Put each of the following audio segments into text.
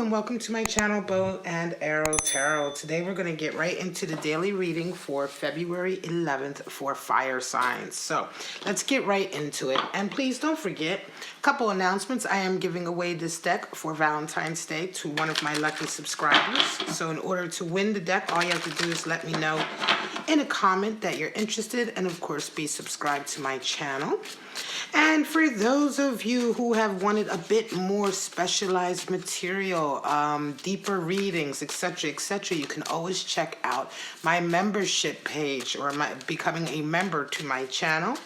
and welcome to my channel, Bow and Arrow Tarot. Today we're going to get right into the daily reading for February 11th for fire signs. So let's get right into it. And please don't forget, a couple announcements. I am giving away this deck for Valentine's Day to one of my lucky subscribers. So in order to win the deck, all you have to do is let me know in a comment that you're interested, and of course be subscribed to my channel. And for those of you who have wanted a bit more specialized material, deeper readings, etc., you can always check out my membership page or becoming a member to my channel.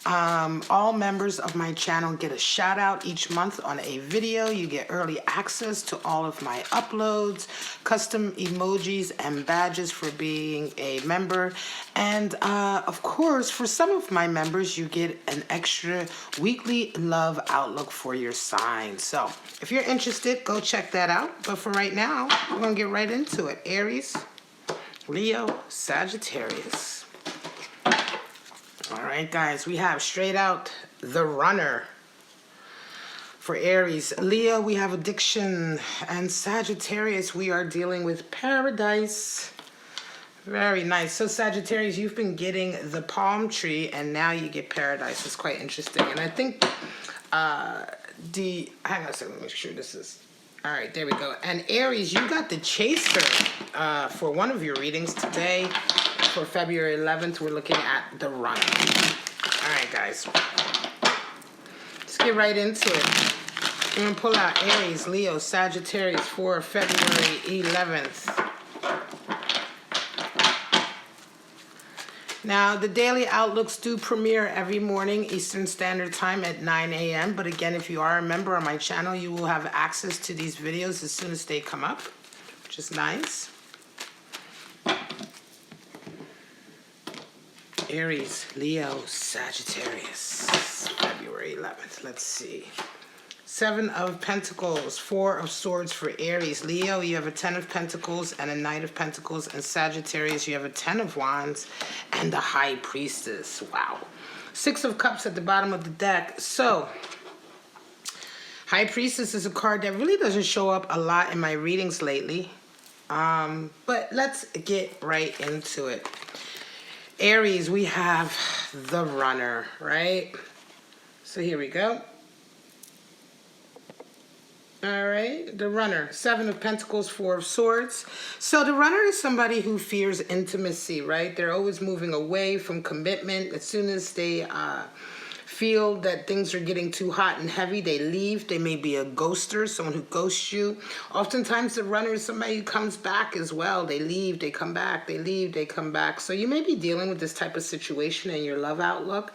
All members of my channel get a shout out each month on a video. You get early access to all of my uploads, custom emojis and badges for being a member. And of course, for some of my members, you get an extra weekly love outlook for your sign. So if you're interested, go check that out. But for right now, we're going to get right into it. Aries, Leo, Sagittarius. All right, guys, we have straight out the runner. For Aries, Leo, we have addiction, and Sagittarius, we are dealing with paradise. Very nice. So Sagittarius, you've been getting the palm tree, and now you get paradise. It's quite interesting. And I think hang on a second, let me make sure this is, all right, there we go. And Aries, you got the chaser for one of your readings today. For February 11th, we're looking at the runner. All right, guys. Let's get right into it. We're going to pull out Aries, Leo, Sagittarius for February 11th. Now, the daily outlooks do premiere every morning Eastern Standard Time at 9 a.m. But again, if you are a member on my channel, you will have access to these videos as soon as they come up, which is nice. Aries, Leo, Sagittarius, February 11th. Let's see. 7 of Pentacles, 4 of Swords for Aries. Leo, you have a 10 of Pentacles and a Knight of Pentacles. And Sagittarius, you have a 10 of Wands and the High Priestess. Wow. 6 of Cups at the bottom of the deck. So, High Priestess is a card that really doesn't show up a lot in my readings lately. But let's get right into it. Aries, we have the runner, right? So here we go. All right, the runner, 7 of Pentacles, 4 of Swords. So the runner is somebody who fears intimacy, right? They're always moving away from commitment. As soon as they feel that things are getting too hot and heavy, they leave. They may be a ghoster, someone who ghosts you. Oftentimes the runner is somebody who comes back as well. They leave, they come back, they leave, they come back. So you may be dealing with this type of situation in your love outlook.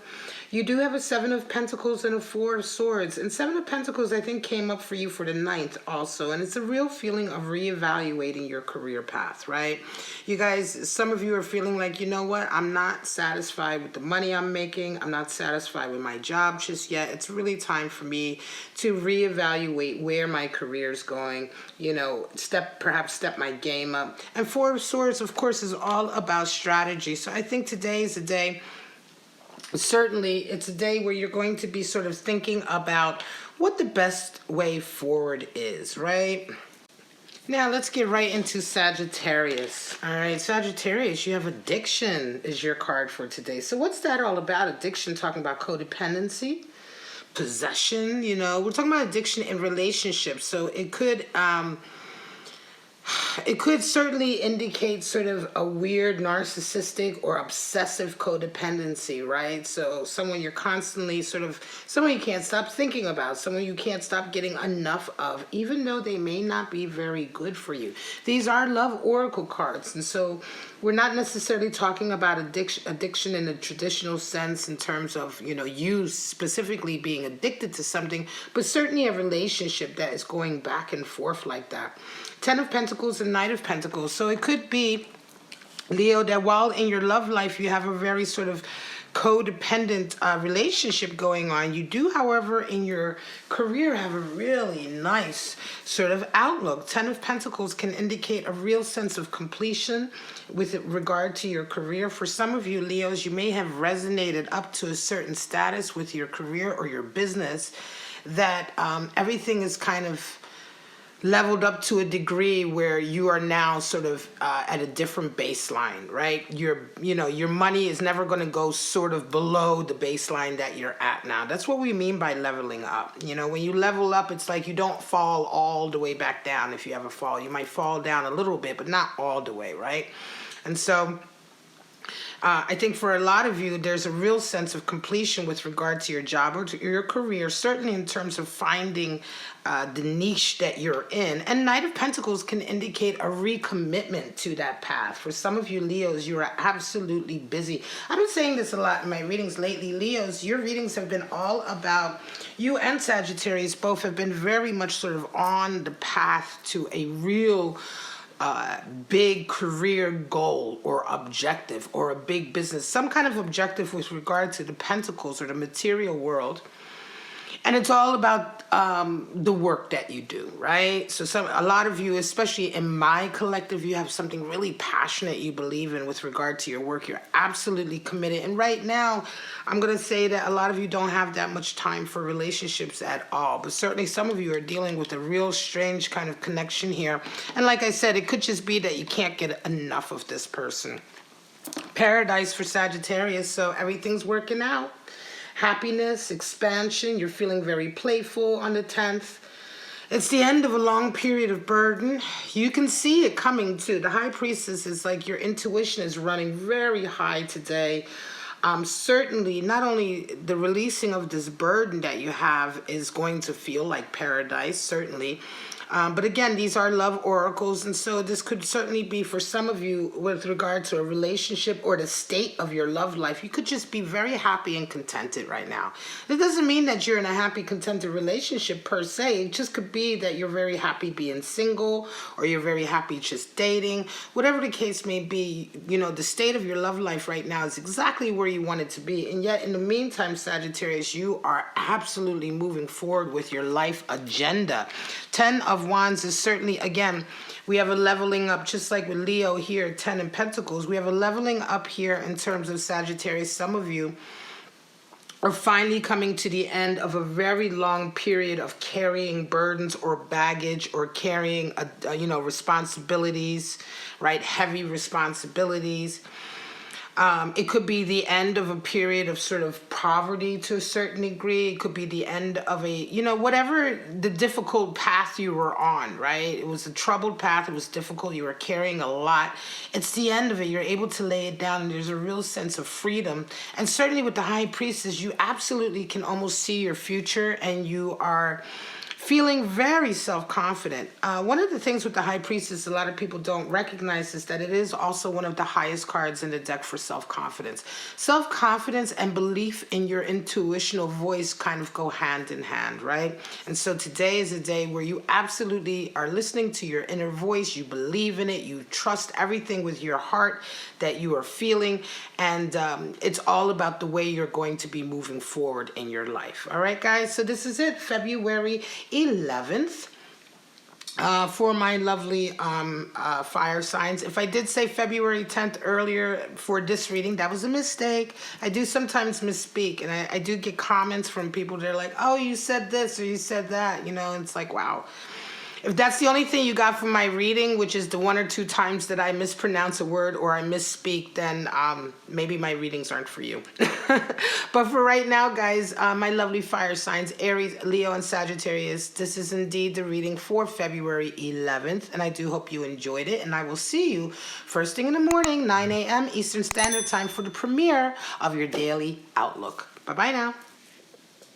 You do have a 7 of Pentacles and a 4 of Swords. And 7 of Pentacles, I think, came up for you for the 9th also. And it's a real feeling of reevaluating your career path, right? You guys, some of you are feeling like, you know what? I'm not satisfied with the money I'm making. I'm not satisfied with my job just yet. It's really time for me to reevaluate where my career is going. You know, perhaps step my game up. And 4 of Swords, of course, is all about strategy. So I think today is a day. Certainly, it's a day where you're going to be sort of thinking about what the best way forward is, right? Now, let's get right into Sagittarius. All right, Sagittarius, you have addiction is your card for today. So what's that all about? Addiction, talking about codependency, possession, you know. We're talking about addiction in relationships. So it could certainly indicate sort of a weird narcissistic or obsessive codependency, right? So someone you're constantly someone you can't stop thinking about, someone you can't stop getting enough of, even though they may not be very good for you. These are love oracle cards, and so we're not necessarily talking about addiction in a traditional sense in terms of, you know, you specifically being addicted to something, but certainly a relationship that is going back and forth like that. 10 of Pentacles and Knight of Pentacles. So it could be, Leo, that while in your love life you have a very sort of codependent relationship going on, you do, however, in your career have a really nice sort of outlook. 10 of Pentacles can indicate a real sense of completion with regard to your career. For some of you, Leos, you may have resonated up to a certain status with your career or your business that everything is kind of leveled up to a degree where you are now sort of at a different baseline, right? Your money is never going to go sort of below the baseline that you're at now. That's what we mean by leveling up. When you level up, it's like you don't fall all the way back down. If you ever fall, you might fall down a little bit, but not all the way, right? And so I think for a lot of you, there's a real sense of completion with regard to your job or to your career, certainly in terms of finding the niche that you're in. And Knight of Pentacles can indicate a recommitment to that path. For some of you Leos, you are absolutely busy. I've been saying this a lot in my readings lately. Leos, your readings have been all about, you and Sagittarius both have been very much sort of on the path to a real big career goal or objective, or a big business, some kind of objective with regard to the pentacles or the material world. And it's all about the work that you do, right? So a lot of you, especially in my collective, you have something really passionate you believe in with regard to your work. You're absolutely committed. And right now, I'm going to say that a lot of you don't have that much time for relationships at all. But certainly some of you are dealing with a real strange kind of connection here. And like I said, it could just be that you can't get enough of this person. Paradise for Sagittarius, so everything's working out. Happiness, expansion, you're feeling very playful on the 10th. It's the end of a long period of burden. You can see it coming too. The High Priestess is like your intuition is running very high today. Certainly, not only the releasing of this burden that you have is going to feel like paradise, certainly. But again, these are love oracles, and so this could certainly be for some of you with regard to a relationship or the state of your love life. You could just be very happy and contented right now. It doesn't mean that you're in a happy, contented relationship per se. It just could be that you're very happy being single, or you're very happy just dating. Whatever the case may be, the state of your love life right now is exactly where you want it to be. And yet, in the meantime, Sagittarius, you are absolutely moving forward with your life agenda. 10 of Wands is certainly, again, we have a leveling up, just like with Leo here, 10 in Pentacles. We have a leveling up here in terms of Sagittarius. Some of you are finally coming to the end of a very long period of carrying burdens or baggage, or carrying, responsibilities, right? Heavy responsibilities. It could be the end of a period of sort of poverty to a certain degree. It could be the end of a, whatever the difficult path you were on, right? It was a troubled path. It was difficult. You were carrying a lot. It's the end of it. You're able to lay it down, and there's a real sense of freedom. And certainly with the High Priestess, you absolutely can almost see your future, and you are feeling very self-confident. One of the things with the High Priestess a lot of people don't recognize is that it is also one of the highest cards in the deck for self-confidence. Self-confidence and belief in your intuitional voice kind of go hand in hand, right? And so today is a day where you absolutely are listening to your inner voice. You believe in it. You trust everything with your heart that you are feeling. And it's all about the way you're going to be moving forward in your life. All right, guys? So this is it. February 11th for my lovely fire signs. If I did say February 10th earlier for this reading, that was a mistake. I do sometimes misspeak, and I do get comments from people that are like, oh, you said this or you said that, and it's like, wow. If that's the only thing you got from my reading, which is the 1 or 2 times that I mispronounce a word or I misspeak, then maybe my readings aren't for you. But for right now, guys, my lovely fire signs, Aries, Leo, and Sagittarius, this is indeed the reading for February 11th, and I do hope you enjoyed it, and I will see you first thing in the morning, 9 a.m. Eastern Standard Time, for the premiere of your daily outlook. Bye-bye now.